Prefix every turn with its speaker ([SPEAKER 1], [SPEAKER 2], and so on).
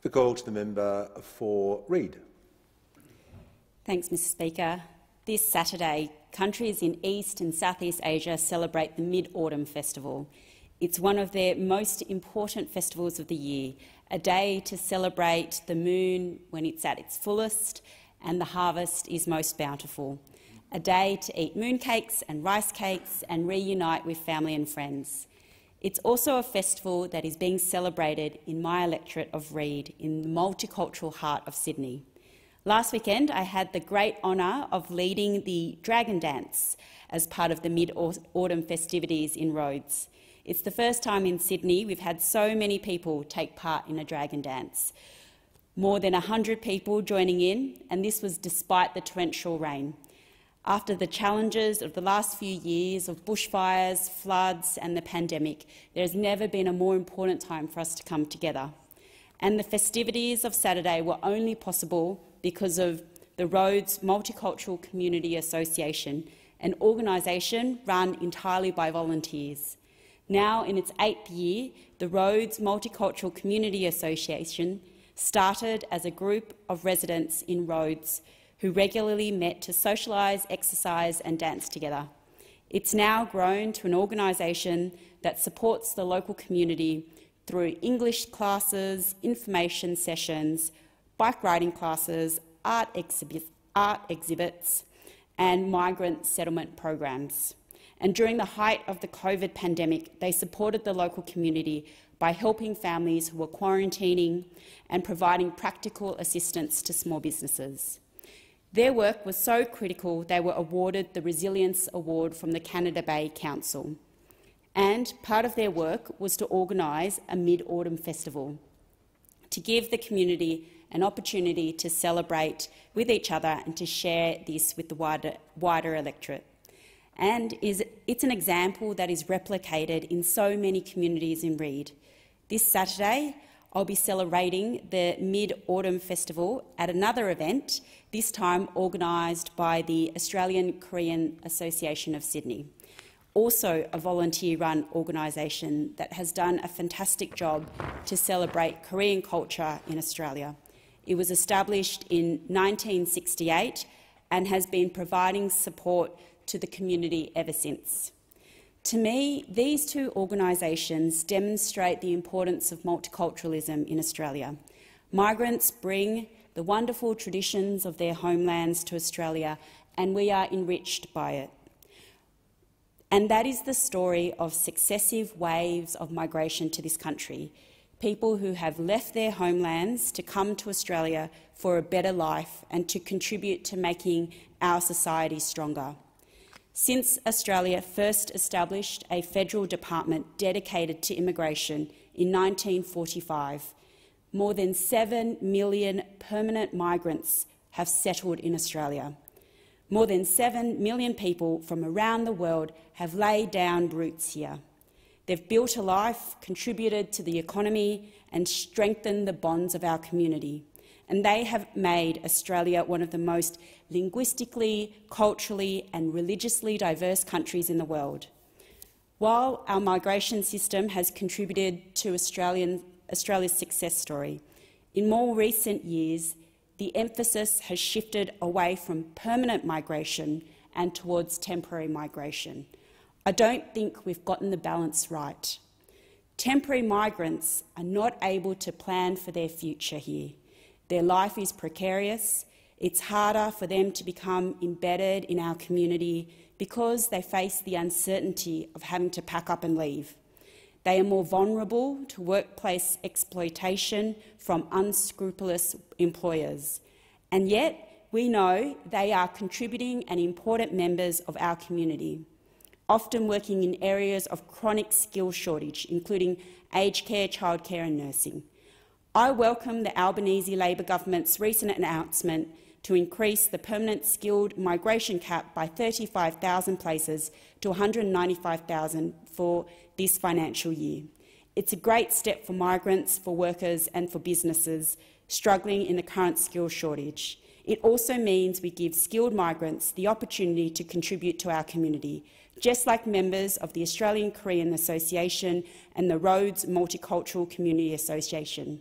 [SPEAKER 1] The call to the member for Reid.
[SPEAKER 2] Thanks, Mr Speaker. This Saturday, countries in East and Southeast Asia celebrate the Mid-Autumn Festival. It's one of their most important festivals of the year, a day to celebrate the moon when it's at its fullest and the harvest is most bountiful, a day to eat mooncakes and rice cakes and reunite with family and friends. It's also a festival that is being celebrated in my electorate of Reid, in the multicultural heart of Sydney. Last weekend, I had the great honour of leading the Dragon Dance as part of the Mid-Autumn festivities in Rhodes. It's the first time in Sydney we've had so many people take part in a Dragon Dance. More than 100 people joining in, and this was despite the torrential rain. After the challenges of the last few years of bushfires, floods and the pandemic, there has never been a more important time for us to come together. And the festivities of Saturday were only possible because of the Rhodes Multicultural Community Association, an organisation run entirely by volunteers. Now in its 8th year, the Rhodes Multicultural Community Association started as a group of residents in Rhodes who regularly met to socialise, exercise and dance together. It's now grown to an organisation that supports the local community through English classes, information sessions, bike riding classes, art exhibits and migrant settlement programs. And during the height of the COVID pandemic, they supported the local community by helping families who were quarantining and providing practical assistance to small businesses. Their work was so critical they were awarded the Resilience Award from the Canada Bay Council. And part of their work was to organise a Mid-Autumn Festival, to give the community an opportunity to celebrate with each other and to share this with the wider electorate. And it's an example that is replicated in so many communities in Reid. This Saturday, I'll be celebrating the Mid-Autumn Festival at another event, this time organised by the Australian Korean Association of Sydney, also a volunteer-run organisation that has done a fantastic job to celebrate Korean culture in Australia. It was established in 1968 and has been providing support to the community ever since. To me, these two organisations demonstrate the importance of multiculturalism in Australia. Migrants bring the wonderful traditions of their homelands to Australia, and we are enriched by it. And that is the story of successive waves of migration to this country, people who have left their homelands to come to Australia for a better life and to contribute to making our society stronger. Since Australia first established a federal department dedicated to immigration in 1945, more than 7 million permanent migrants have settled in Australia. More than 7 million people from around the world have laid down roots here. They've built a life, contributed to the economy and strengthened the bonds of our community. And they have made Australia one of the most linguistically, culturally and religiously diverse countries in the world. While our migration system has contributed to Australia's success story, in more recent years the emphasis has shifted away from permanent migration and towards temporary migration. I don't think we've gotten the balance right. Temporary migrants are not able to plan for their future here. Their life is precarious. It's harder for them to become embedded in our community because they face the uncertainty of having to pack up and leave. They are more vulnerable to workplace exploitation from unscrupulous employers. And yet, we know they are contributing and important members of our community, often working in areas of chronic skill shortage, including aged care, childcare and nursing. I welcome the Albanese Labor government's recent announcement to increase the permanent skilled migration cap by 35,000 places to 195,000 for this financial year. It's a great step for migrants, for workers and for businesses struggling in the current skills shortage. It also means we give skilled migrants the opportunity to contribute to our community, just like members of the Australian Korean Association and the Rhodes Multicultural Community Association.